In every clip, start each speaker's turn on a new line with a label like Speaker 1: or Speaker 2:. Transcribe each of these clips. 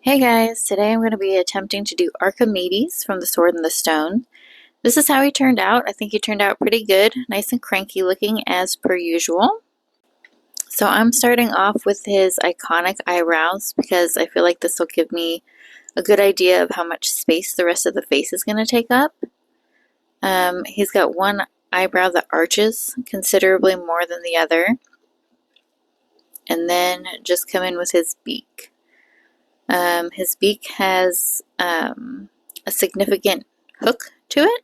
Speaker 1: Hey guys, today I'm going to be attempting to do Archimedes from The Sword and the Stone. This is how he turned out. I think he turned out pretty good, nice and cranky looking as per usual. So I'm starting off with his iconic eyebrows because I feel like this will give me a good idea of how much space the rest of the face is going to take up. He's got one eyebrow that arches considerably more than the other. And then just come in with his beak. His beak has a significant hook to it,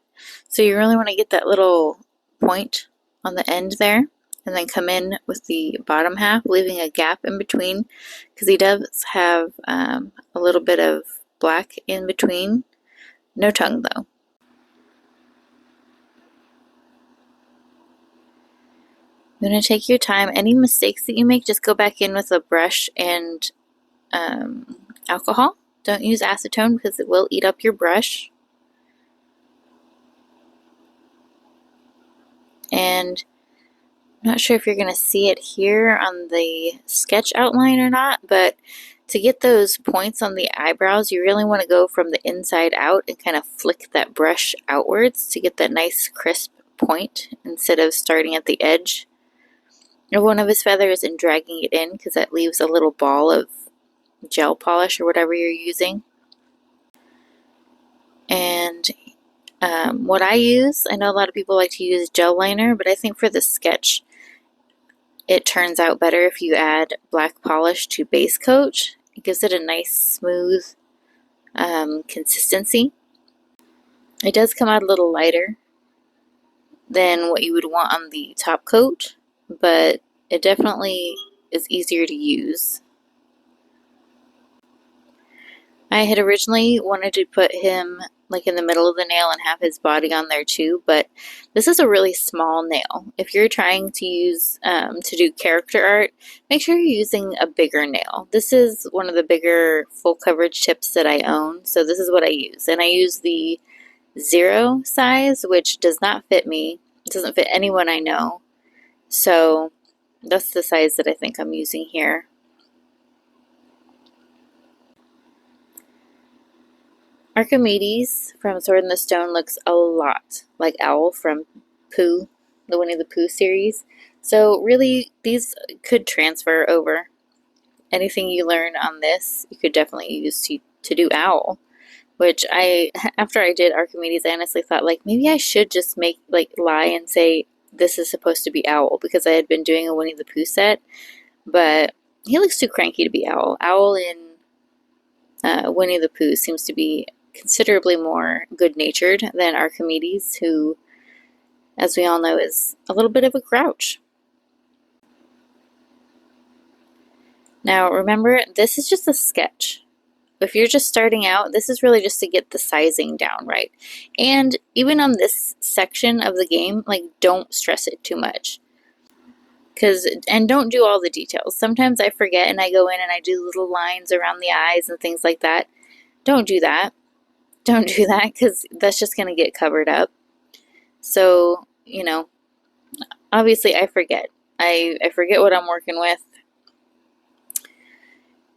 Speaker 1: so you really want to get that little point on the end there, and then come in with the bottom half, leaving a gap in between, because he does have a little bit of black in between. No tongue though. You're going to take your time. Any mistakes that you make, just go back in with a brush and alcohol. Don't use acetone because it will eat up your brush. And I'm not sure if you're going to see it here on the sketch outline or not, but to get those points on the eyebrows, you really want to go from the inside out and kind of flick that brush outwards to get that nice crisp point instead of starting at the edge of one of his feathers and dragging it in, because that leaves a little ball of gel polish or whatever you're using. And what I use, I know a lot of people like to use gel liner, but I think for the sketch it turns out better if you add black polish to base coat. It gives it a nice smooth consistency. It does come out a little lighter than what you would want on the top coat, but it definitely is easier to use. I had originally wanted to put him like in the middle of the nail and have his body on there too, but this is a really small nail. If you're trying to use to do character art, make sure you're using a bigger nail. This is one of the bigger full coverage tips that I own, so this is what I use. And I use the 0 size, which does not fit me. It doesn't fit anyone I know. So that's the size that I think I'm using here. Archimedes from Sword in the Stone looks a lot like Owl from Pooh, the Winnie the Pooh series. So really, these could transfer over. Anything you learn on this, you could definitely use to do Owl. Which after I did Archimedes, I honestly thought like maybe I should just lie and say this is supposed to be Owl, because I had been doing a Winnie the Pooh set, but he looks too cranky to be Owl. Owl in Winnie the Pooh seems to be considerably more good-natured than Archimedes, who, as we all know, is a little bit of a grouch. Now remember, this is just a sketch. If you're just starting out, this is really just to get the sizing down right. And even on this section of the game, like, don't stress it too much. And don't do all the details. Sometimes I forget and I go in and I do little lines around the eyes and things like that. Don't do that. Don't do that, because that's just going to get covered up. So, obviously I forget. I forget what I'm working with.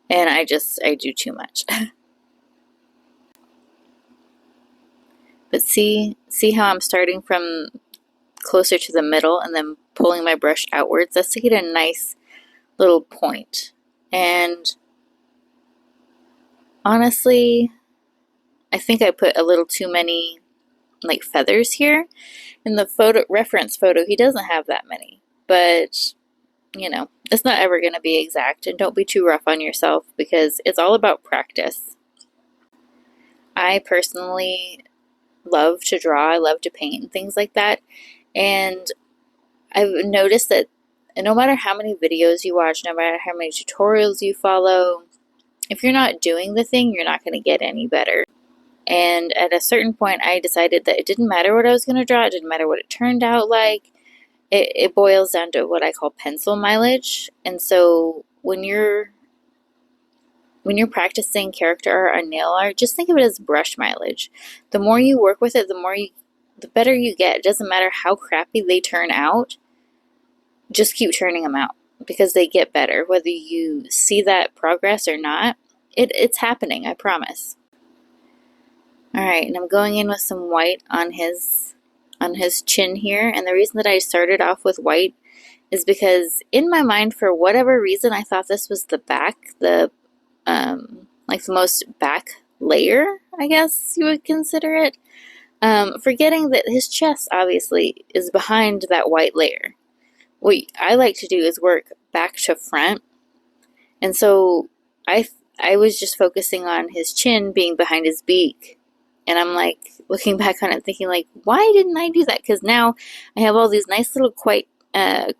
Speaker 1: And I do too much. But see how I'm starting from closer to the middle and then pulling my brush outwards? That's to get a nice little point. And honestly, I think I put a little too many feathers here. In the reference photo, he doesn't have that many. But, it's not ever going to be exact, and don't be too rough on yourself, because it's all about practice. I personally love to draw. I love to paint and things like that. And I've noticed that no matter how many videos you watch, no matter how many tutorials you follow, if you're not doing the thing, you're not going to get any better. And at a certain point, I decided that it didn't matter what I was going to draw. It didn't matter what it turned out like. It boils down to what I call pencil mileage. And so when you're practicing character art or nail art, just think of it as brush mileage. The more you work with it, the better you get. It doesn't matter how crappy they turn out. Just keep turning them out, because they get better, whether you see that progress or not. it's happening, I promise. All right, and I'm going in with some white on his chin here, and the reason that I started off with white is because in my mind, for whatever reason, I thought this was the back, like the most back layer, I guess you would consider it. Forgetting that his chest obviously is behind that white layer. What I like to do is work back to front, and so I was just focusing on his chin being behind his beak, and I'm like looking back on it thinking like, why didn't I do that? Because now I have all these nice little quite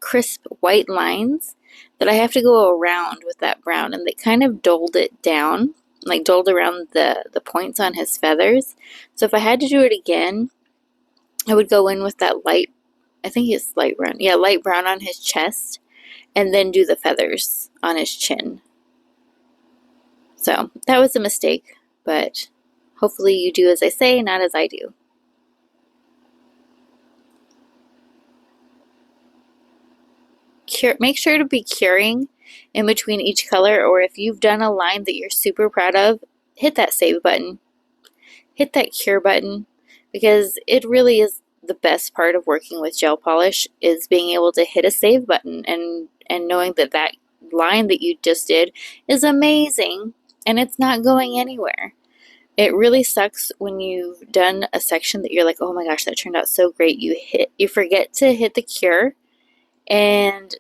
Speaker 1: crisp white lines that I have to go around with that brown, and they kind of doled it down, like doled around the points on his feathers. So if I had to do it again, I would go in with that light, I think it's light brown, yeah, light brown on his chest, and then do the feathers on his chin. So that was a mistake, but hopefully you do as I say, not as I do. Make sure to be curing in between each color, or if you've done a line that you're super proud of, hit that save button. Hit that cure button, because it really is the best part of working with gel polish, is being able to hit a save button and knowing that that line that you just did is amazing and it's not going anywhere. It really sucks when you've done a section that you're like, oh my gosh, that turned out so great. You forget to hit the cure, and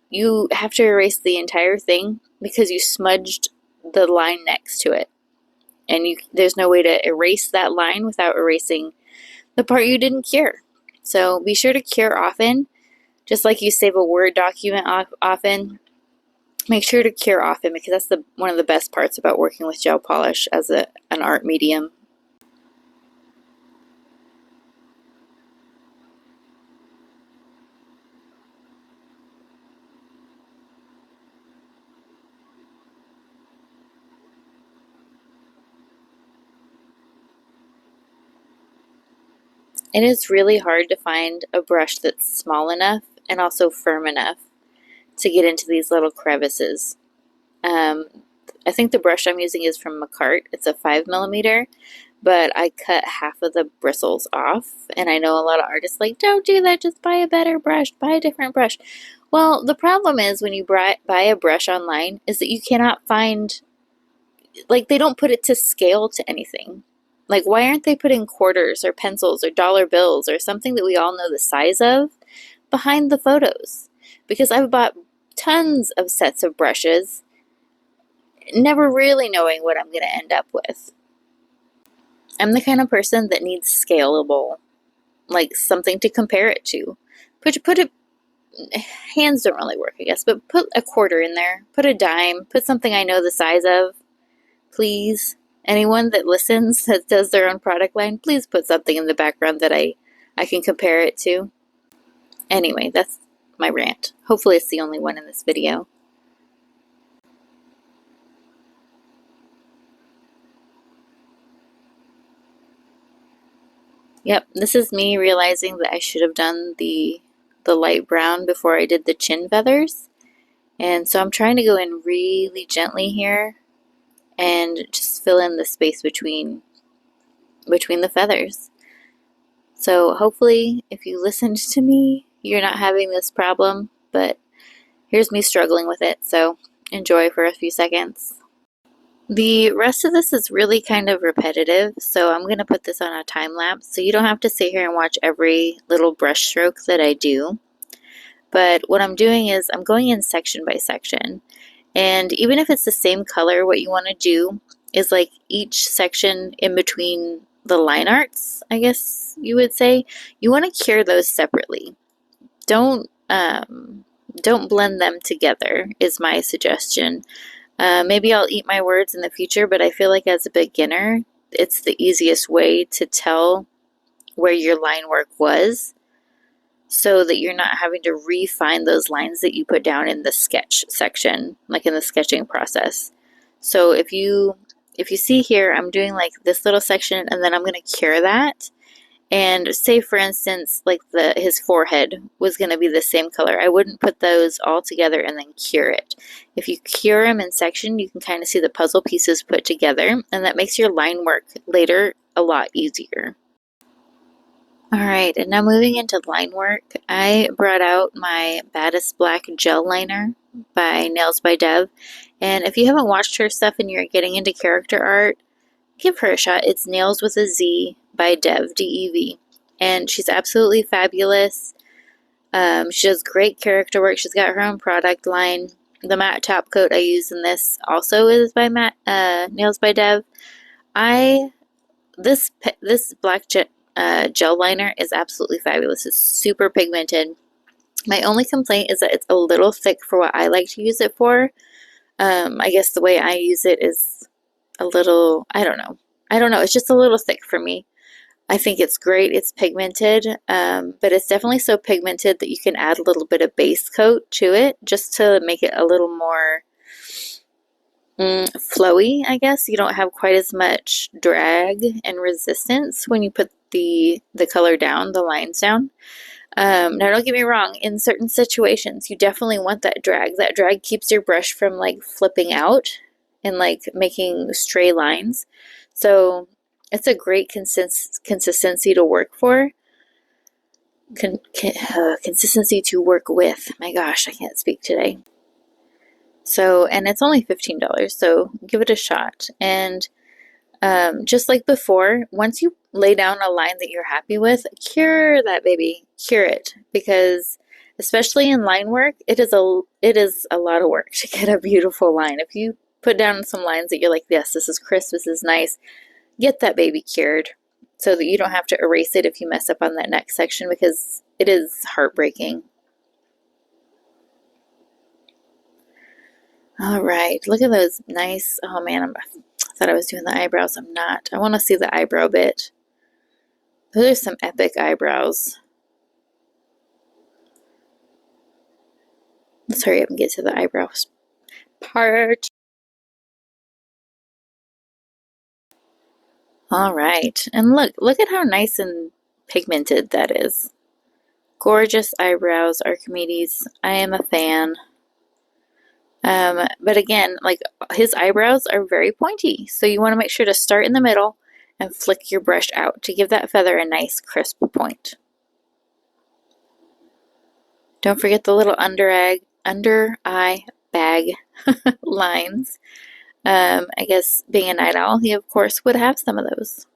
Speaker 1: you have to erase the entire thing because you smudged the line next to it. And there's no way to erase that line without erasing the part you didn't cure. So be sure to cure often, just like you save a Word document often. Make sure to cure often, because that's one of the best parts about working with gel polish as an art medium. It is really hard to find a brush that's small enough and also firm enough to get into these little crevices. I think the brush I'm using is from McCart. It's a 5mm, but I cut half of the bristles off, and I know a lot of artists like, don't do that, just buy a better brush, buy a different brush. Well, the problem is when you buy a brush online is that you cannot find, like, they don't put it to scale to anything. Like, why aren't they putting quarters or pencils or dollar bills or something that we all know the size of behind the photos? Because I've bought tons of sets of brushes, never really knowing what I'm going to end up with. I'm the kind of person that needs scalable, like something to compare it to. Put it, hands don't really work, I guess, but put a quarter in there, put a dime, put something I know the size of, please. Anyone that listens, that does their own product line, please put something in the background that I can compare it to. Anyway, that's my rant. Hopefully it's the only one in this video. Yep, this is me realizing that I should have done the light brown before I did the chin feathers. And so I'm trying to go in really gently here and just fill in the space between the feathers. So hopefully if you listened to me, you're not having this problem, but here's me struggling with it, so enjoy for a few seconds. The rest of this is really kind of repetitive, so I'm going to put this on a time lapse so you don't have to sit here and watch every little brush stroke that I do. But what I'm doing is I'm going in section by section, and even if it's the same color, what you want to do is, like, each section in between the line arts, I guess you would say, you want to cure those separately. Don't blend them together is my suggestion. Maybe I'll eat my words in the future, but I feel like as a beginner, it's the easiest way to tell where your line work was, so that you're not having to refine those lines that you put down in the sketch section, like in the sketching process. So if you see here, I'm doing like this little section, and then I'm going to cure that, And say, for instance, like his forehead was going to be the same color. I wouldn't put those all together and then cure it. If you cure them in section, you can kind of see the puzzle pieces put together, and that makes your line work later a lot easier. Alright, and now moving into line work, I brought out my Baddest Black Gel Liner by Nails by Dev. And if you haven't watched her stuff and you're getting into character art, give her a shot. It's Nails with a Z by Dev, D-E-V. And she's absolutely fabulous. She does great character work. She's got her own product line. The matte top coat I use in this also is by Nails by Dev. This black gel liner is absolutely fabulous. It's super pigmented. My only complaint is that it's a little thick for what I like to use it for. I guess the way I use it is a little, I don't know. It's just a little thick for me. I think it's great. It's pigmented, but it's definitely so pigmented that you can add a little bit of base coat to it just to make it a little more flowy, I guess. You don't have quite as much drag and resistance when you put the color down, the lines down. Now don't get me wrong, in certain situations you definitely want that drag. That drag keeps your brush from like flipping out and like making stray lines. So it's a great consistency to work for. Consistency to work with. My gosh, I can't speak today. So, and it's only $15, so give it a shot. And just like before, once you lay down a line that you're happy with, cure that baby. Cure it, because especially in line work, it is a lot of work to get a beautiful line. If you put down some lines that you're like, yes, this is crisp, this is nice, get that baby cured so that you don't have to erase it if you mess up on that next section, because it is heartbreaking. All right, look at those nice, oh man, I thought I was doing the eyebrows. I'm not. I want to see the eyebrow bit. Those are some epic eyebrows. Let's hurry up and get to the eyebrows part. All right, and look at how nice and pigmented that is. Gorgeous eyebrows, Archimedes. I am a fan. But again, like his eyebrows are very pointy, so you want to make sure to start in the middle and flick your brush out to give that feather a nice crisp point. Don't forget the little under eye bag lines. I guess being a night owl, he of course would have some of those.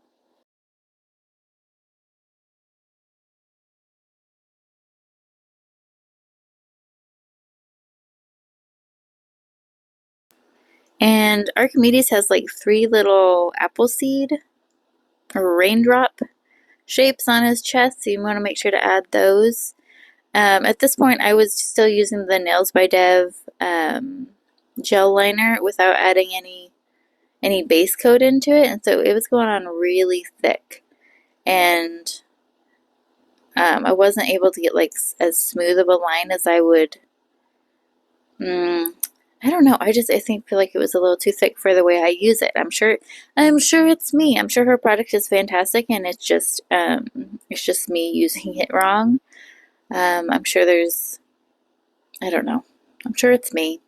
Speaker 1: And Archimedes has like 3 little apple seed or raindrop shapes on his chest, so you want to make sure to add those. At this point, I was still using the Nails by Dev gel liner without adding any base coat into it, and so it was going on really thick, and I wasn't able to get like as smooth of a line as I would. I don't know. I feel like it was a little too thick for the way I use it. I'm sure it's me. I'm sure her product is fantastic, and it's just me using it wrong. I'm sure I don't know. I'm sure it's me,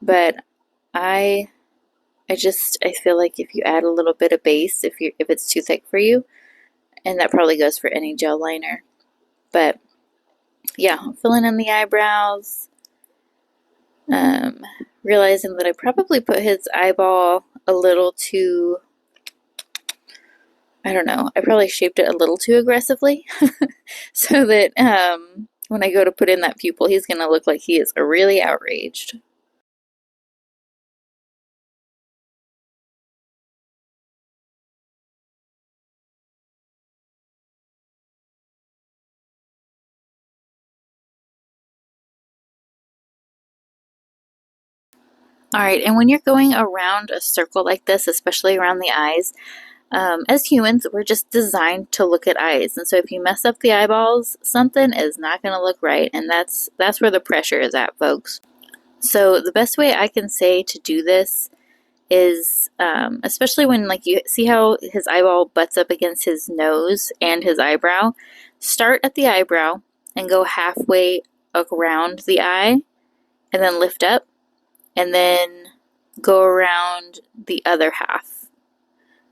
Speaker 1: but I feel like if you add a little bit of base, if it's too thick for you, and that probably goes for any gel liner. But yeah, filling in the eyebrows. Realizing that I probably put his eyeball a little too, I don't know, I probably shaped it a little too aggressively so that when I go to put in that pupil, he's going to look like he is really outraged. All right, and when you're going around a circle like this, especially around the eyes, as humans, we're just designed to look at eyes. And so if you mess up the eyeballs, something is not going to look right. And that's where the pressure is at, folks. So the best way I can say to do this is, especially when like you see how his eyeball butts up against his nose and his eyebrow, start at the eyebrow and go halfway around the eye and then lift up and then go around the other half.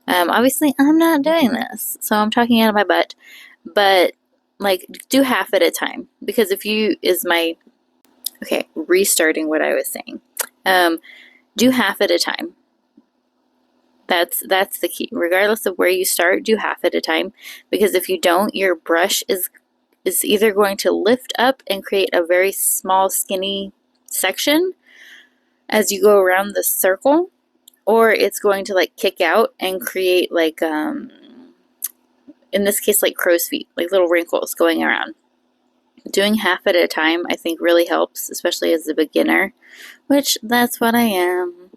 Speaker 1: Obviously I'm not doing this, so I'm talking out of my butt, but like do half at a time, because if you is my, okay, restarting what I was saying. Do half at a time. That's the key. Regardless of where you start, do half at a time, because if you don't, your brush is either going to lift up and create a very small skinny section as you go around the circle, or it's going to like kick out and create like in this case like crow's feet, like little wrinkles going around. Doing half at a time I think really helps, especially as a beginner, which that's what I am.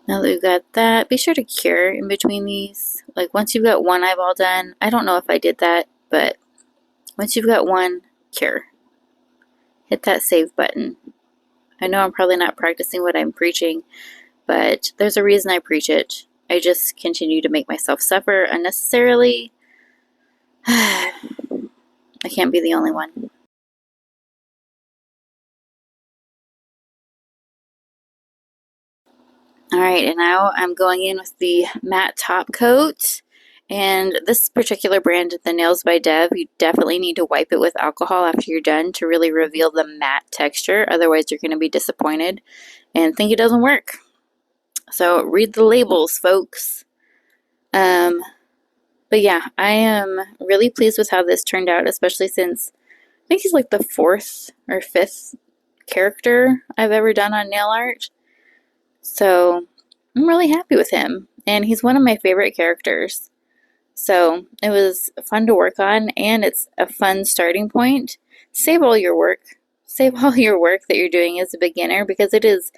Speaker 1: Now that we've got that, be sure to cure in between these. Like once you've got one eyeball done, I don't know if I did that, but once you've got one, cure. Hit that save button. I know I'm probably not practicing what I'm preaching, but there's a reason I preach it. I just continue to make myself suffer unnecessarily. I can't be the only one. Alright, and now I'm going in with the matte top coat. And this particular brand, the Nails by Dev, you definitely need to wipe it with alcohol after you're done to really reveal the matte texture. Otherwise, you're going to be disappointed and think it doesn't work. So read the labels, folks. But yeah, I am really pleased with how this turned out, especially since I think he's like the 4th or 5th character I've ever done on nail art. So I'm really happy with him, and he's one of my favorite characters. So it was fun to work on, and it's a fun starting point. Save all your work. Save all your work that you're doing as a beginner, because it is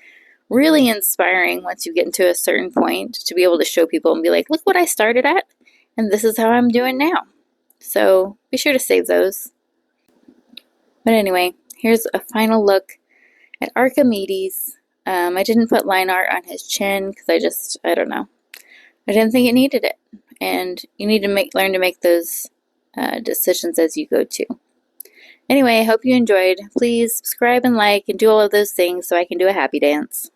Speaker 1: really inspiring once you get into a certain point to be able to show people and be like, look what I started at, and this is how I'm doing now. So be sure to save those. But anyway, here's a final look at Archimedes. I didn't put line art on his chin because I don't know. I didn't think it needed it. And you need to learn to make those decisions as you go too. Anyway, I hope you enjoyed. Please subscribe and like and do all of those things so I can do a happy dance.